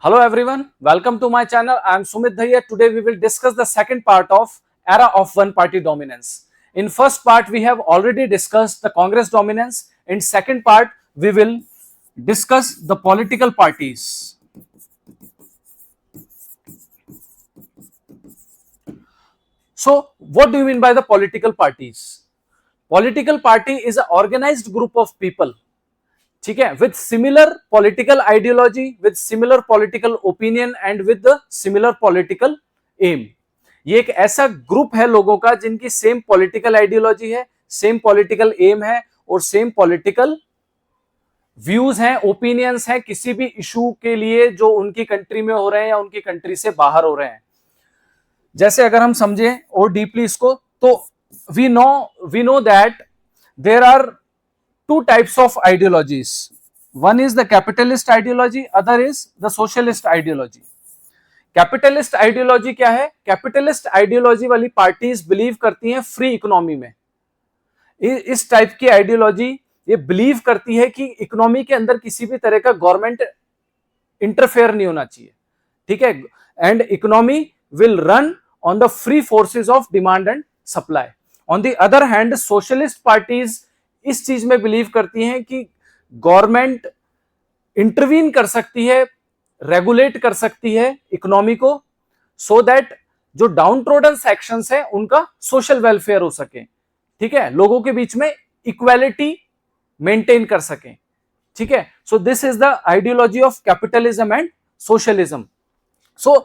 Hello everyone, welcome to my channel. I am Sumit Dhaya. Today we will discuss the second part of era of one party dominance. In first part we have already discussed the Congress dominance. In second part we will discuss the political parties. So what do you mean by the political parties? Political party is an organized group of people, ठीक है, with similar political ideology, with similar political opinion and with the similar political aim. ये एक ऐसा group है लोगों का जिनकी same political ideology है, सेम पॉलिटिकल एम है और सेम पॉलिटिकल व्यूज हैं, ओपिनियंस हैं किसी भी इशू के लिए जो उनकी कंट्री में हो रहे हैं या उनकी कंट्री से बाहर हो रहे हैं. जैसे अगर हम समझें और डीपली इसको, तो we know that there are two types of ideologies. One is the capitalist ideology, other is the socialist ideology. Capitalist ideology क्या है? कैपिटलिस्ट आइडियोलॉजी वाली पार्टीज बिलीव करती हैं फ्री इकोनॉमी में. इस टाइप की आइडियोलॉजी ये बिलीव करती है कि इकोनॉमी के अंदर किसी भी तरह का गवर्नमेंट इंटरफेयर नहीं होना चाहिए, ठीक है, and economy will run on the free forces of demand and supply. On the other hand socialist parties इस चीज में बिलीव करती हैं कि गवर्नमेंट इंटरवीन कर सकती है, रेगुलेट कर सकती है इकोनॉमी को, सो दैट जो डाउन ट्रोडन सेक्शंस हैं उनका सोशल वेलफेयर हो सके, ठीक है, लोगों के बीच में इक्वालिटी मेंटेन कर सकें, ठीक है. So this is the ideology of capitalism and socialism. So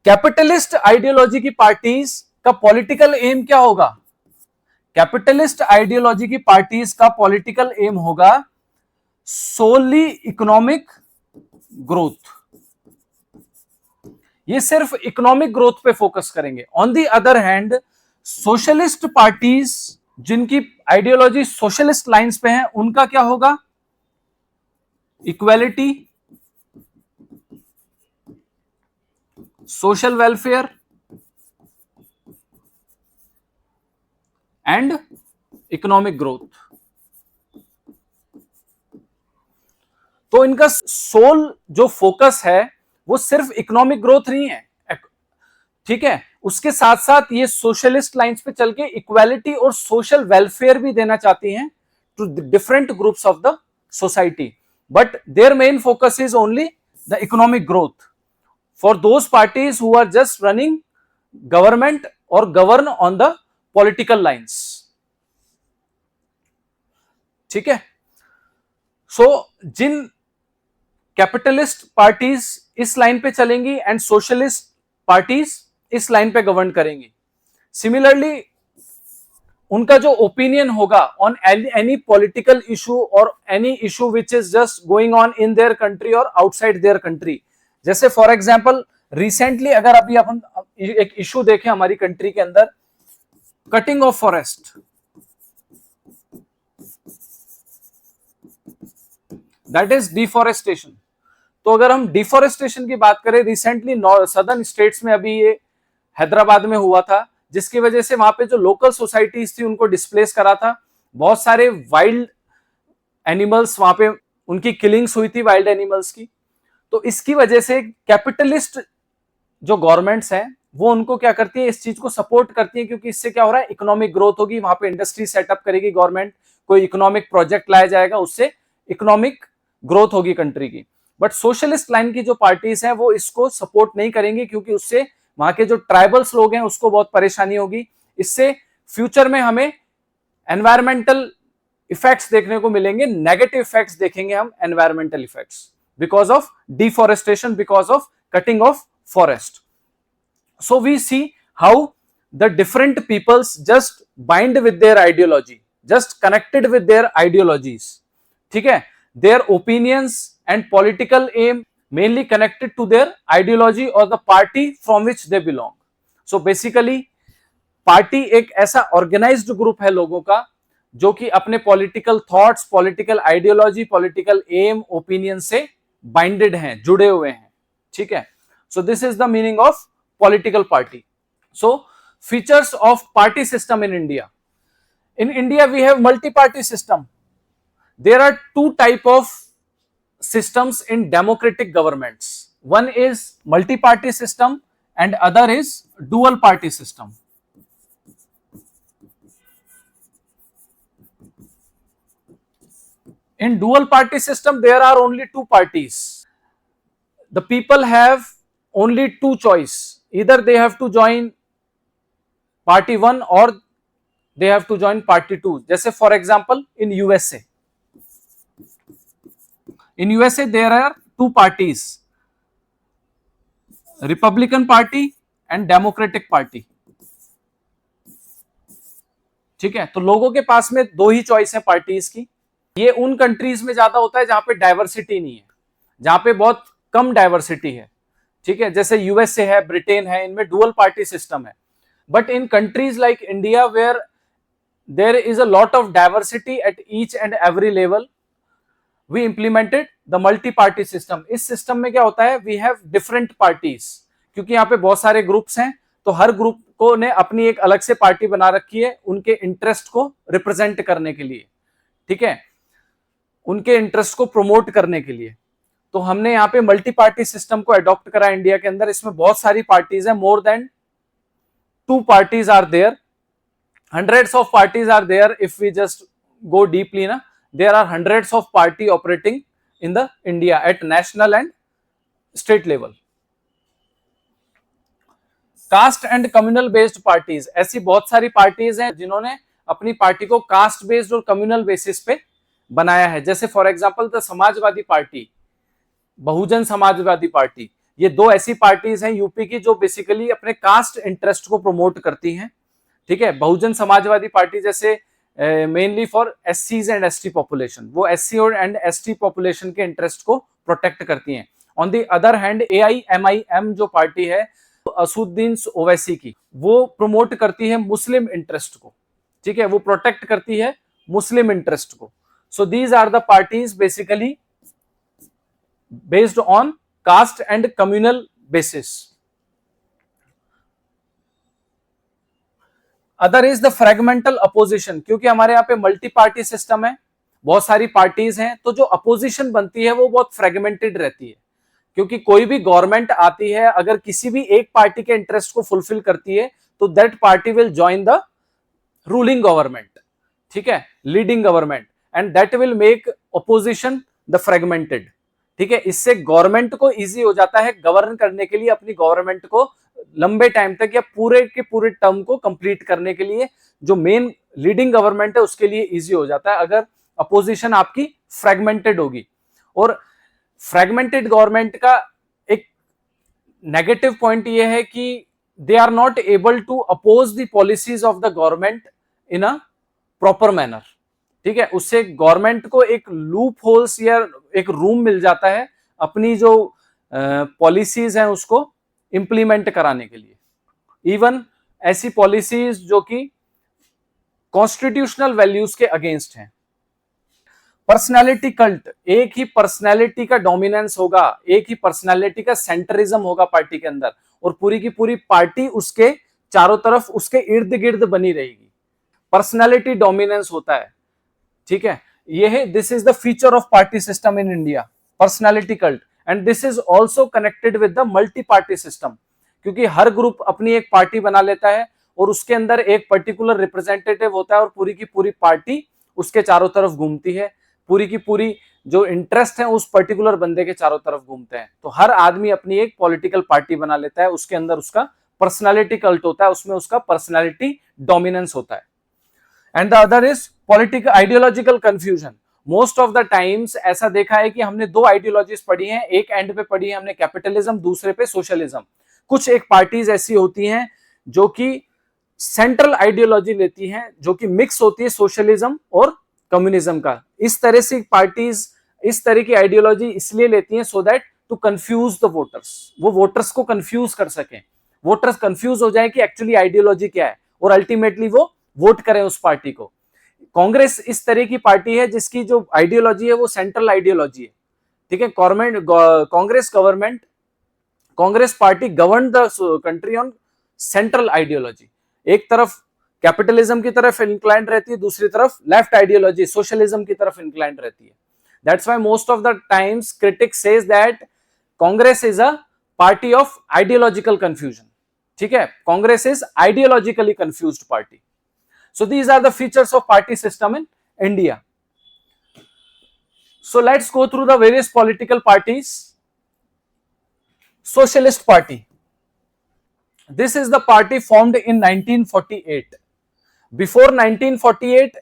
capitalist ideology की पार्टीज का पॉलिटिकल एम क्या होगा? कैपिटलिस्ट आइडियोलॉजी की पार्टीज का पॉलिटिकल एम होगा सोली इकोनॉमिक ग्रोथ. ये सिर्फ इकोनॉमिक ग्रोथ पे फोकस करेंगे. On the other hand socialist parties जिनकी आइडियोलॉजी सोशलिस्ट लाइंस पे है उनका क्या होगा? Equality, social welfare and economic growth. तो इनका सोल जो फोकस है वो सिर्फ इकोनॉमिक ग्रोथ नहीं है, ठीक है, उसके साथ साथ ये सोशलिस्ट लाइंस पे चल के इक्वालिटी और सोशल वेलफेयर भी देना चाहती हैं two different groups of the society. But their main focus is only the economic growth for those parties who are just running government और govern on the political lines, ठीक है. सो जिन कैपिटलिस्ट पार्टीज इस लाइन पे चलेंगी and socialist parties इस line पे गवर्न करेंगी. सिमिलरली उनका जो ओपिनियन होगा ऑन एनी पॉलिटिकल इशू और any issue which is just going on in their country और आउटसाइड देयर कंट्री. जैसे फॉर एग्जांपल रिसेंटली अगर अभी अपन एक इशू देखें हमारी कंट्री के अंदर, cutting of forest, that is deforestation. तो अगर हम डिफॉरेस्टेशन की बात करें, रिसेंटली सदर्न स्टेट्स में अभी ये हैदराबाद में हुआ था, जिसकी वजह से वहां पे जो लोकल सोसाइटीज थी उनको डिस्प्लेस करा था. बहुत सारे वाइल्ड एनिमल्स वहां पे उनकी किलिंग्स हुई थी, वाइल्ड एनिमल्स की. तो इसकी वजह से कैपिटलिस्ट जो गवर्नमेंट्स हैं वो उनको क्या करती है, इस चीज को सपोर्ट करती है, क्योंकि इससे क्या हो रहा है, इकोनॉमिक ग्रोथ होगी, वहां पे इंडस्ट्री सेटअप करेगी गवर्नमेंट, कोई इकोनॉमिक प्रोजेक्ट लाया जाएगा, उससे इकोनॉमिक ग्रोथ होगी कंट्री की. बट सोशलिस्ट लाइन की जो पार्टीज हैं वो इसको सपोर्ट नहीं करेंगी, क्योंकि उससे वहां के जो ट्राइबल्स लोग हैं उसको बहुत परेशानी होगी. इससे फ्यूचर में हमें एनवायरमेंटल इफेक्ट्स देखने को मिलेंगे, नेगेटिव इफेक्ट्स देखेंगे हम, environmental effects because of deforestation, because of cutting of forest. So we see how the different peoples just bind with their ideology, just connected with their ideologies, ठीक है, their opinions and political aim mainly connected to their ideology or the party from which they belong. So basically party एक ऐसा organised group है लोगों का जो कि अपने political thoughts, political ideology, political um, opinion से बाइंडेड हैं, जुड़े हुए हैं, ठीक है. So this is the meaning of political party. So features of party system in India. In India we have multi-party system. There are two type of systems in democratic governments. One is multi-party system and other is dual party system. In dual party system, there are only two parties. The people have only two choice. Either they have to join party one or they have to join party two. जैसे for example in USA. In USA there are two parties, Republican Party and Democratic Party. ठीक है, तो लोगों के पास में दो ही choice है parties की. ये उन कंट्रीज में ज्यादा होता है जहां पे डाइवर्सिटी नहीं है, जहां पे बहुत कम डाइवर्सिटी है. ठीक है, जैसे यूएसए है, ब्रिटेन है, इनमें डुअल पार्टी सिस्टम है. But in countries like India where there is a lot of diversity at each and every level, we implemented the multi party system. इस सिस्टम में क्या होता है, वी हैव डिफरेंट पार्टीज, क्योंकि यहाँ पे बहुत सारे ग्रुप्स हैं, तो हर ग्रुप को ने अपनी एक अलग से पार्टी बना रखी है उनके इंटरेस्ट को रिप्रेजेंट करने के लिए. ठीक है, उनके इंटरेस्ट को प्रमोट करने के लिए. तो हमने यहाँ पे मल्टी पार्टी सिस्टम को अडॉप्ट करा इंडिया के अंदर. इसमें बहुत सारी पार्टीज हैं, more than 2 parties are there, hundreds of parties are there. If we just go deeply na, there are hundreds of party operating in the India at national and state level. Caste and communal based parties, ऐसी बहुत सारी parties हैं जिन्होंने अपनी party को caste based और communal basis पे बनाया है. जैसे for example the Samajwadi party, Bahujan Samajwadi party, ये दो ऐसी पार्टीज हैं यूपी की जो बेसिकली अपने कास्ट इंटरेस्ट को प्रमोट करती हैं. ठीक है, बहुजन समाजवादी पार्टी जैसे मेनली फॉर एससीज एंड एसटी पॉपुलेशन, वो एससी और एंड एसटी पॉपुलेशन के इंटरेस्ट को प्रोटेक्ट करती हैं. On the other hand AIMIM जो पार्टी है असुद्दीन ओवैसी की, वो प्रमोट करती है मुस्लिम इंटरेस्ट को. ठीक है, वो प्रोटेक्ट करती है मुस्लिम इंटरेस्ट को. So these are the parties basically based on caste and communal basis. Other is the fragmental opposition, क्योंकि हमारे यहाँ पे मल्टी पार्टी सिस्टम है, बहुत सारी पार्टीज हैं, तो जो अपोजिशन बनती है वो बहुत फ्रेगमेंटेड रहती है. क्योंकि कोई भी गवर्नमेंट आती है, अगर किसी भी एक पार्टी के इंटरेस्ट को फुलफिल करती है तो that party will join the ruling government. ठीक है, leading government, and that will make opposition the fragmented. ठीक है, इससे गवर्नमेंट को इजी हो जाता है गवर्न करने के लिए, अपनी गवर्नमेंट को लंबे टाइम तक या पूरे के पूरे टर्म को कंप्लीट करने के लिए जो मेन लीडिंग गवर्नमेंट है उसके लिए इजी हो जाता है अगर अपोजिशन आपकी फ्रेगमेंटेड होगी. और फ्रेगमेंटेड गवर्नमेंट का एक नेगेटिव पॉइंट ये है कि they are not able to oppose the policies of the government in a proper manner. ठीक है, उससे गवर्नमेंट को एक लूप होल्स या एक रूम मिल जाता है अपनी जो पॉलिसीज हैं उसको इंप्लीमेंट कराने के लिए. इवन ऐसी पॉलिसीज जो कि कॉन्स्टिट्यूशनल वैल्यूज के अगेंस्ट हैं. पर्सनैलिटी कल्ट, एक ही पर्सनैलिटी का डोमिनेंस होगा, एक ही पर्सनैलिटी का सेंटरिज्म होगा पार्टी के अंदर, और पूरी की पूरी पार्टी उसके चारों तरफ उसके इर्द गिर्द बनी रहेगी. पर्सनैलिटी डोमिनेंस होता है. ठीक है, ये है, this is the feature of party system in India, personality cult. And this is also connected with the multi party system, क्योंकि हर ग्रुप अपनी एक पार्टी बना लेता है और उसके अंदर एक पर्टिकुलर रिप्रेजेंटेटिव होता है और पूरी की पूरी पार्टी उसके चारों तरफ घूमती है. पूरी की पूरी जो इंटरेस्ट है उस पर्टिकुलर बंदे के चारों तरफ घूमते हैं. तो हर आदमी अपनी एक पॉलिटिकल पार्टी बना लेता है, उसके अंदर उसका पर्सनैलिटी कल्ट होता है, उसमें उसका पर्सनैलिटी डोमिनेंस होता है. And the other is political ideological confusion. Most of the times ऐसा देखा है कि हमने दो आइडियोलॉजीज पढ़ी हैं, एक एंड पे पढ़ी है हमने कैपिटलिज्म, दूसरे पे सोशलिज्म. कुछ एक पार्टीज ऐसी होती हैं जो कि सेंट्रल आइडियोलॉजी लेती हैं, जो कि मिक्स होती है सोशलिज्म और कम्युनिज्म का. इस तरह से पार्टीज इस तरह की आइडियोलॉजी इसलिए लेती हैं so that to confuse the voters, वो वोटर्स को कंफ्यूज कर सकें, वोटर्स कंफ्यूज हो जाए कि एक्चुअली आइडियोलॉजी क्या है और अल्टीमेटली वो वोट करें उस पार्टी को. कांग्रेस इस तरह की पार्टी है जिसकी जो आइडियोलॉजी है वो सेंट्रल आइडियोलॉजी है. ठीक है, Congress party govern the country on central ideology. एक तरफ कैपिटलिज्म की तरफ इंक्लाइंड रहती है, दूसरी तरफ लेफ्ट आइडियोलॉजी सोशलिज्म की तरफ इंक्लाइंड रहती है. That's why most of the times critics says that Congress is a party of ideological confusion. ठीक है, Congress is ideologically confused party. So these are the features of party system in India. So let's go through the various political parties. Socialist Party. This is the party formed in 1948. Before 1948,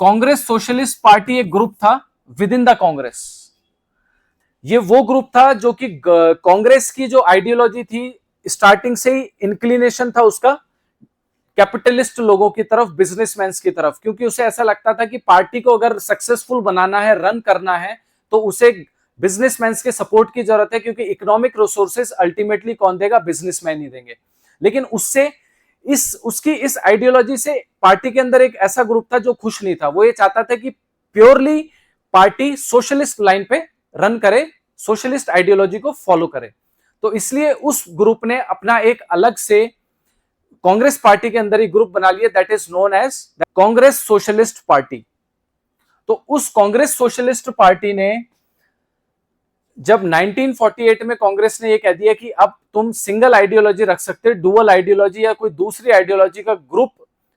Congress socialist party एक group था with in the Congress. ये वो group था जो कि कांग्रेस की जो ideology थी, स्टार्टिंग से ही इंक्लिनेशन था उसका कैपिटलिस्ट लोगों की तरफ, बिजनेसमैन की तरफ, क्योंकि उसे ऐसा लगता था कि पार्टी को अगर सक्सेसफुल बनाना है, रन करना है, तो उसे बिजनेसमैन के सपोर्ट की जरूरत है, क्योंकि इकोनॉमिक रिसोर्सेज अल्टीमेटली कौन देगा? बिजनेसमैन ही देंगे. लेकिन उससे उसकी इस आइडियोलॉजी से पार्टी के अंदर एक ऐसा ग्रुप था जो खुश नहीं था. वो ये चाहता था कि प्योरली पार्टी सोशलिस्ट लाइन पे रन करे, सोशलिस्ट आइडियोलॉजी को फॉलो करे. तो इसलिए उस ग्रुप ने अपना एक अलग से कांग्रेस पार्टी के अंदर ही ग्रुप बना लिया, that is known as Congress socialist party. तो उस कांग्रेस सोशलिस्ट पार्टी ने जब 1948 में कांग्रेस ने ये कह दिया कि अब तुम सिंगल आइडियोलॉजी रख सकते, डुअल आइडियोलॉजी या कोई दूसरी आइडियोलॉजी का ग्रुप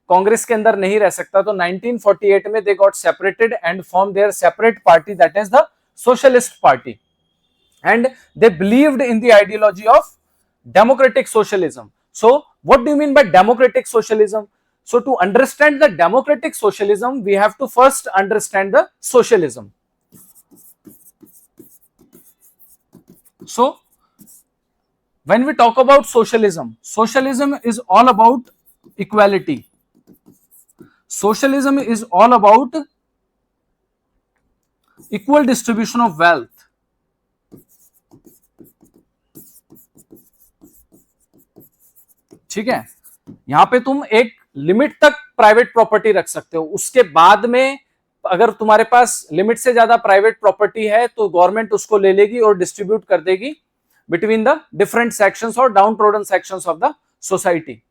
कांग्रेस के अंदर नहीं रह सकता, तो 1948 में they got separated and form there separate party, that is the socialist party. And they believed in the ideology of democratic socialism. So what do you mean by democratic socialism? So to understand the democratic socialism, we have to first understand the socialism. So when we talk about socialism, socialism is all about equality. Socialism is all about equal distribution of wealth. ठीक है, यहां पे तुम एक limit तक private property रख सकते हो, उसके बाद में अगर तुम्हारे पास लिमिट से ज्यादा प्राइवेट प्रॉपर्टी है तो गवर्नमेंट उसको ले लेगी और डिस्ट्रीब्यूट कर देगी बिटवीन द डिफरेंट सेक्शंस और down trodden sections of the society.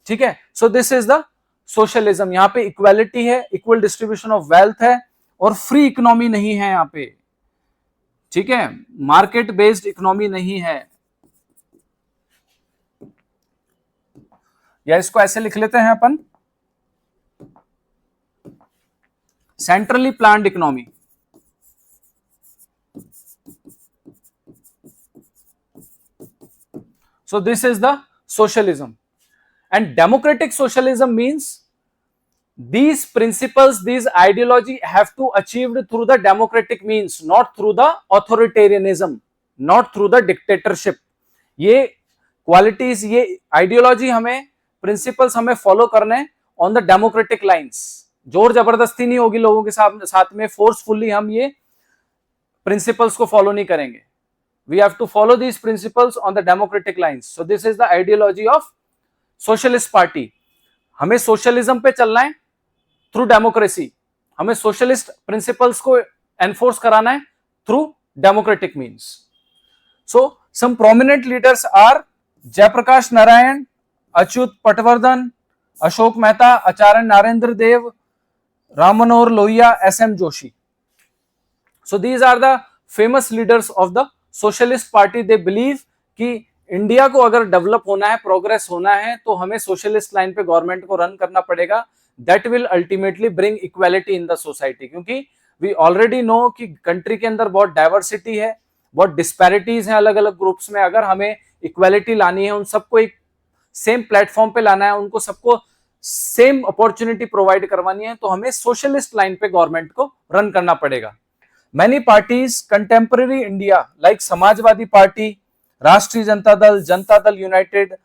ठीक है, so this is the socialism. यहां पे इक्वालिटी है, इक्वल डिस्ट्रीब्यूशन ऑफ वेल्थ है, और फ्री इकोनॉमी नहीं है यहां पे. ठीक है, मार्केट बेस्ड इकोनॉमी नहीं है, या इसको ऐसे लिख लेते हैं अपन, centrally planned economy. So this is the socialism. And democratic socialism means these principles, these ideology have to achieved through the democratic means, not through the authoritarianism, not through the dictatorship. ये qualities, ये ideology हमें, principles हमें follow करने on the democratic lines. जोर जबरदस्ती नहीं होगी लोगों के साथ में, फोर्सफुली हम ये प्रिंसिपल्स को फॉलो नहीं करेंगे. We have to follow these principles on the democratic lines. So this is the ideology of socialist party. हमें सोशलिज्म पे चलना है थ्रू डेमोक्रेसी, हमें सोशलिस्ट प्रिंसिपल्स को एनफोर्स कराना है through democratic means. So some prominent leaders are Jayaprakash Narayan, Achyut Patwardhan, Ashok Mehta, Acharya Narendra Dev, Ram Manohar Lohia, S M. Joshi. So these are the famous leaders of the socialist party. They believe कि India को अगर डेवलप होना है, प्रोग्रेस होना है, तो हमें सोशलिस्ट लाइन पे गवर्नमेंट को रन करना पड़ेगा. That will ultimately bring equality in the society, क्योंकि वी ऑलरेडी नो कि कंट्री के अंदर बहुत डाइवर्सिटी है, बहुत डिस्पैरिटीज हैं अलग अलग ग्रुप्स में. अगर हमें इक्वालिटी लानी है, उन सबको एक सेम प्लेटफॉर्म पे लाना है, उनको सबको सेम अपॉर्चुनिटी प्रोवाइड करवानी है, तो हमें सोशलिस्ट लाइन पे गवर्नमेंट को रन करना पड़ेगा. Many parties contemporary India like Samajwadi party, Rashtriya Janata Dal united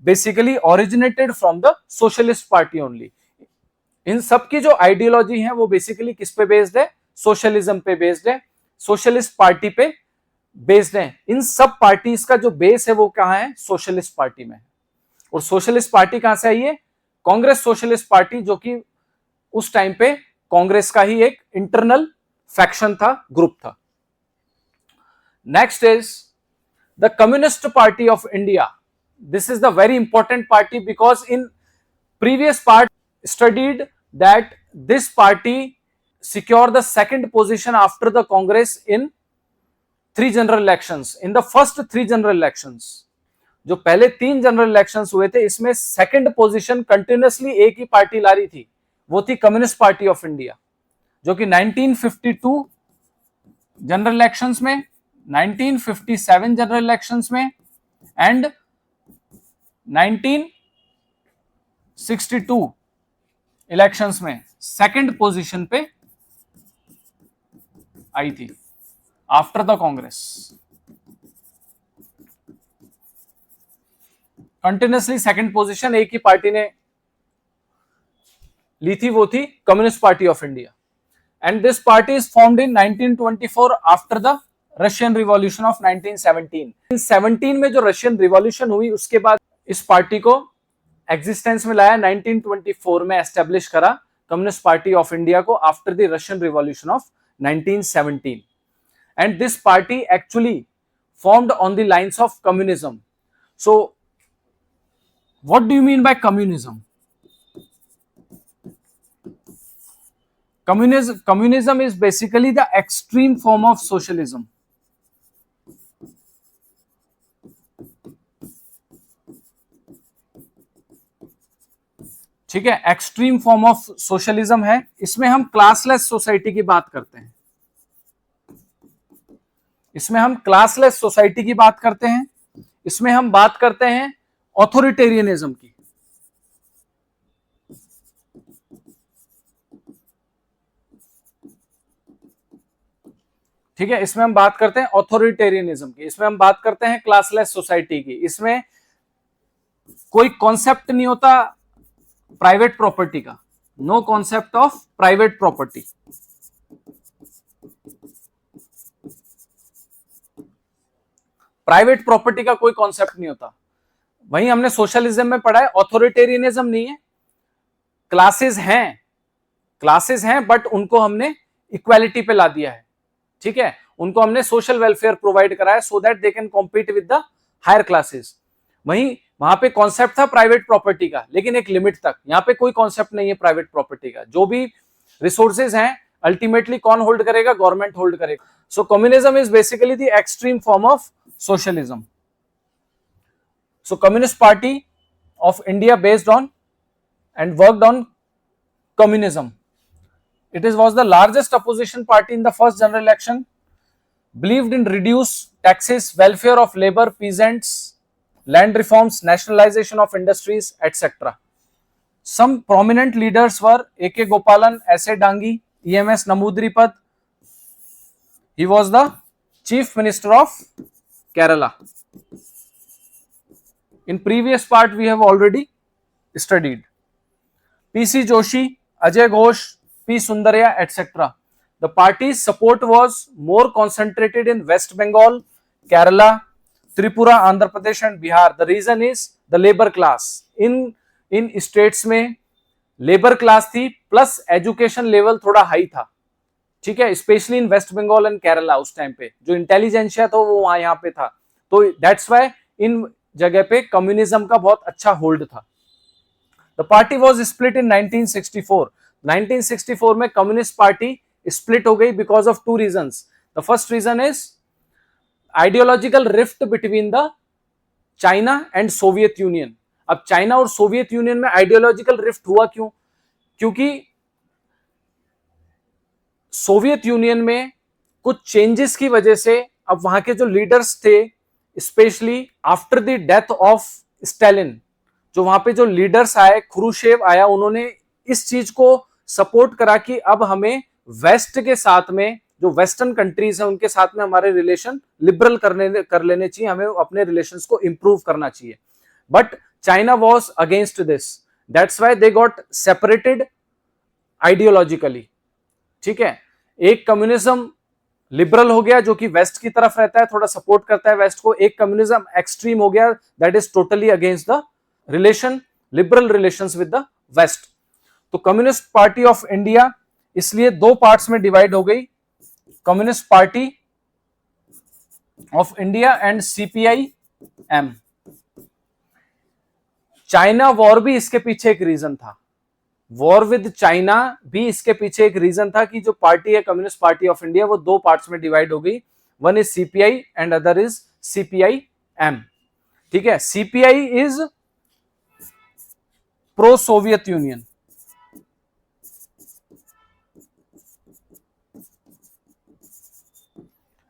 basically originated from the socialist party only. इन सब की जो आइडियोलॉजी है वो बेसिकली किस पे बेस्ड है? सोशलिज्म पे बेस्ड है, सोशलिस्ट पार्टी पे बेस्ड है. इन सब पार्टीज का जो बेस है वो कहां है? सोशलिस्ट पार्टी में. और सोशलिस्ट पार्टी कहां से आई है? कांग्रेस सोशलिस्ट पार्टी, जो कि उस टाइम पे कांग्रेस का ही एक इंटरनल फैक्शन था, ग्रुप था. Next is the Communist Party of India. This is the very important party because in previous part studied that this party secured the second position after the Congress in 3 general elections, in the first 3 general elections, जो पहले 3 general elections हुए थे, इसमें second position continuously एक ही party ला रही थी, वो थी कम्युनिस्ट पार्टी ऑफ इंडिया, जो कि 1952 जनरल इलेक्शंस में, 1957 जनरल इलेक्शंस में एंड 1962 इलेक्शंस में सेकंड पोजीशन पे आई थी after the Congress. Continuously second position एक ही पार्टी ने ली थी, वो थी communist party of India. And this party is formed in 1924 after the Russian revolution of 1917। 17 में जो रशियन रिवॉल्यूशन हुई उसके बाद इस पार्टी को एग्जिस्टेंस में लाया, 1924 में एस्टेब्लिश करा कम्युनिस्ट पार्टी ऑफ इंडिया को after the Russian revolution of 1917। And this party actually formed on the lines of communism. So what do you mean by communism? Communism is basically the extreme form of socialism. ठीक है, extreme form of socialism है। इसमें हम classless society की बात करते हैं, इसमें हम क्लासलेस सोसाइटी की बात करते हैं, इसमें हम बात करते हैं ऑथोरिटेरियनिज्म की। ठीक है, इसमें हम बात करते हैं ऑथोरिटेरियनिज्म की, इसमें हम बात करते हैं क्लासलेस सोसाइटी की। इसमें कोई कॉन्सेप्ट नहीं होता प्राइवेट प्रॉपर्टी का, no concept of private property. Private property का कोई कॉन्सेप्ट नहीं होता। वहीं हमने सोशलिज्म में पढ़ा है ऑथोरिटेरियनिज्म नहीं है, क्लासेस हैं बट उनको हमने इक्वालिटी पे ला दिया है। ठीक है, उनको हमने सोशल वेलफेयर प्रोवाइड करा है so that they can compete with the higher classes. वहीं वहां पे कॉन्सेप्ट था प्राइवेट प्रॉपर्टी का, लेकिन एक लिमिट तक। यहां पे कोई कॉन्सेप्ट नहीं है प्राइवेट प्रॉपर्टी का। जो भी रिसोर्सेज हैं अल्टीमेटली कौन होल्ड करेगा? गवर्नमेंट होल्ड करेगा। So communism is basically the extreme form of socialism. So Communist Party of India based on and worked on communism. It was the largest opposition party in the first general election, believed in reduced taxes, welfare of labor, peasants, land reforms, nationalization of industries, etc. Some prominent leaders were A.K. Gopalan, S.A. Dangi, E.M.S. Namudripad. He was the Chief Minister of Kerala. In previous part we have already studied. P.C. Joshi, Ajay Ghosh, P. Sundarya, etc. The party's support was more concentrated in West Bengal, Kerala, Tripura, Andhra Pradesh and Bihar. The reason is the labor class. In states में labor class थी plus education level थोड़ा high था। ठीक है, specially in West Bengal and Kerala उस time पे जो intelligentsia था वो वहां यहाँ पे था, तो दैट्स वाई इन जगह पे कम्युनिज्म का बहुत अच्छा होल्ड था। The party was split in 1964। 1964 में कम्युनिस्ट पार्टी स्प्लिट हो गई because of 2 reasons. The first reason is ideological rift between the China and Soviet Union. अब चाइना और सोवियत यूनियन में आइडियोलॉजिकल रिफ्ट हुआ क्यों? क्योंकि सोवियत यूनियन में कुछ चेंजेस की वजह से अब वहां के जो लीडर्स थे, specially after the death of Stalin, जो वहां पे जो लीडर्स आए, क्रूशेव आया, उन्होंने इस चीज को सपोर्ट करा कि अब हमें वेस्ट के साथ में, जो वेस्टर्न कंट्रीज हैं उनके साथ में हमारे रिलेशन लिबरल कर लेने चाहिए, हमें अपने रिलेशंस को इंप्रूव करना चाहिए। But China was against this, that's why they got separated ideologically. ठीक है, एक कम्युनिज्म लिबरल हो गया जो कि वेस्ट की तरफ रहता है, थोड़ा सपोर्ट करता है वेस्ट को। एक कम्युनिज्म एक्सट्रीम हो गया that is totally against the relation, liberal relations with the West. तो कम्युनिस्ट पार्टी ऑफ इंडिया इसलिए 2 पार्ट्स में डिवाइड हो गई, communist party of India and CPI-M। China war भी इसके पीछे एक रीजन था, वॉर विद चाइना भी इसके पीछे एक रीजन था कि जो पार्टी है कम्युनिस्ट पार्टी ऑफ इंडिया वो 2 पार्ट्स में डिवाइड हो गई। One is CPI and other is CPIM. ठीक है, CPI is pro Soviet union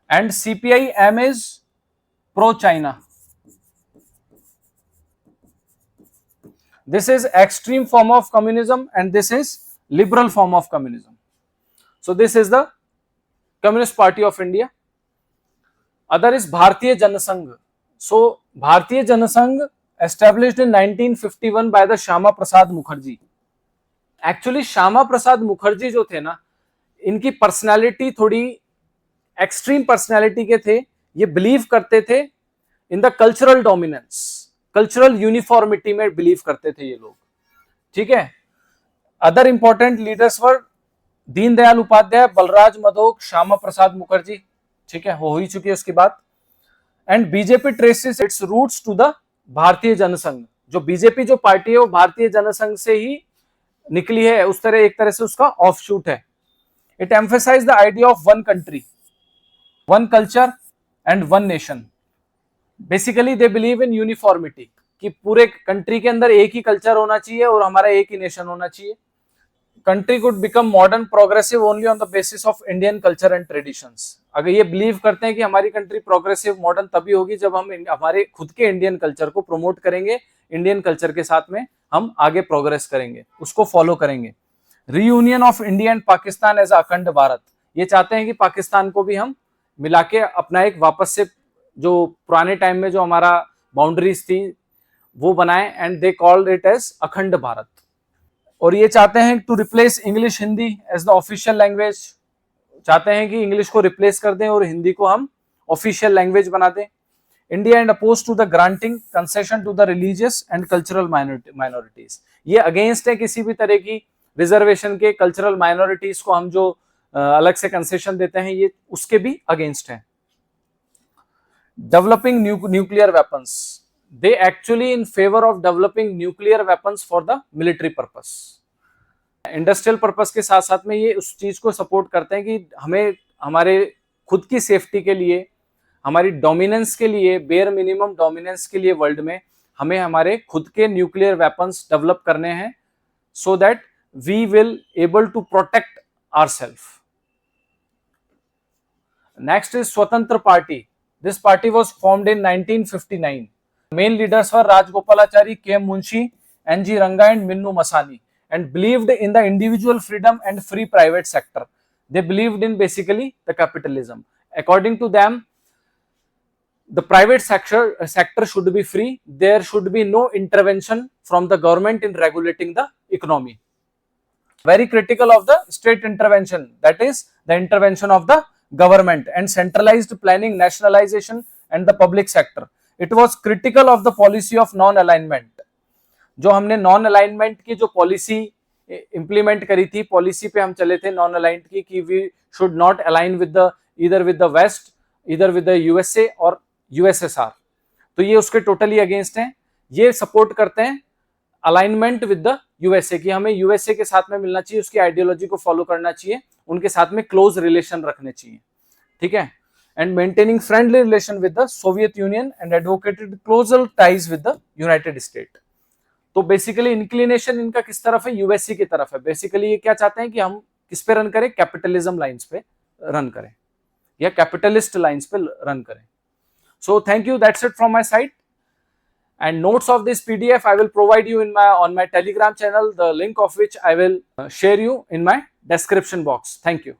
and CPIM is pro-China. This is extreme form of communism and this is liberal form of communism. So this is the Communist Party of India. Other is Bharatiya Janasangh. So Bharatiya Janasangh established in 1951 by the Shyama Prasad Mukherjee. Actually Shyama Prasad Mukherjee जो थे ना, इनकी personality थोड़ी extreme personality के थे. ये believe करते थे in the cultural dominance, cultural uniformity में बिलीव करते थे ये लोग. ठीक है. Other important leaders were Deendayal Upadhyay, Balraj Madhok, Shyama Prasad Mukherjee. ठीक है, हो ही चुकी है उसकी बात. And BJP traces its roots to the Bharatiya Jana Sangh. जो बीजेपी जो पार्टी है वो भारतीय जनसंघ से ही निकली है, उस तरह एक तरह से उसका ऑफशूट है. It emphasise the idea of one country, one culture and one nation. Basically they believe in uniformity, कि पूरे कंट्री के अंदर एक ही कल्चर होना चाहिए और हमारा एक ही नेशन होना चाहिए. Country could become modern progressive only on the basis of Indian culture and traditions. अगर ये बिलीव करते हैं कि हमारी कंट्री प्रोग्रेसिव मॉडर्न तभी होगी जब हम हमारे खुद के इंडियन कल्चर को प्रमोट करेंगे, इंडियन कल्चर के साथ में हम आगे प्रोग्रेस करेंगे, उसको फॉलो करेंगे. Reunion of India and Pakistan as Akhand Bharat. ये चाहते हैं कि पाकिस्तान को भी हम मिला के अपना एक वापस से जो पुराने टाइम में जो हमारा बाउंड्रीज थी वो बनाए, and they called it as Akhand Bharat. और ये चाहते हैं to replace English Hindi as the official language. चाहते हैं कि इंग्लिश को रिप्लेस कर दें और हिंदी को हम ऑफिशियल लैंग्वेज बना दें. India and oppose to the granting concession to the religious and cultural minorities. ये अगेंस्ट है किसी भी तरह की रिजर्वेशन के. कल्चरल माइनॉरिटीज को हम जो अलग से कंसेशन देते हैं ये उसके भी अगेंस्ट है. Developing nuclear weapons. They actually in favour of developing nuclear weapons for the military purpose. Industrial purpose के साथ साथ में ये उस चीज को सपोर्ट करते हैं कि हमें हमारे खुद की सेफ्टी के लिए, हमारी डोमिनेंस के लिए, बेयर मिनिमम डोमिनेंस के लिए वर्ल्ड में हमें हमारे खुद के न्यूक्लियर वेपन्स डेवलप करने हैं, so that we will able to protect ourself. Next is Swatantra Party. This party was formed in 1959. Main leaders were Rajgopalachari, K. Munshi, N.G. Ranga and Minnu Masani, and believed in the individual freedom and free private sector. They believed in basically the capitalism. According to them, the private sector should be free. There should be no intervention from the government in regulating the economy. Very critical of the state intervention, that is the intervention of the government and centralized planning, nationalization and the public sector. It was critical of the policy of non-alignment. जो हमने non alignment की जो policy implement करी थी, policy पे हम चले थे नॉन अलाइंड की, कि we should not align with the either with the West, either with the USA और यूएसएसआर. तो ये उसके टोटली अगेंस्ट हैं. ये सपोर्ट करते हैं अलाइनमेंट विद द यूएसए, की हमें यूएसए के साथ में मिलना चाहिए, उसकी आइडियोलॉजी को फॉलो करना चाहिए, उनके साथ में क्लोज रिलेशन रखने चाहिए. ठीक है. And maintaining friendly relation with the Soviet Union and advocated closer ties with the United State. तो बेसिकली इंक्लिनेशन इनका किस तरफ है? यूएसए की तरफ है. बेसिकली ये क्या चाहते हैं कि हम किस पे रन करें? कैपिटलिज्म लाइंस पे रन करें या कैपिटलिस्ट लाइंस पे रन करें. So thank you, that's it from my side. And notes of this PDF I will provide you on my Telegram channel, the link of which I will share you in my description box. Thank you.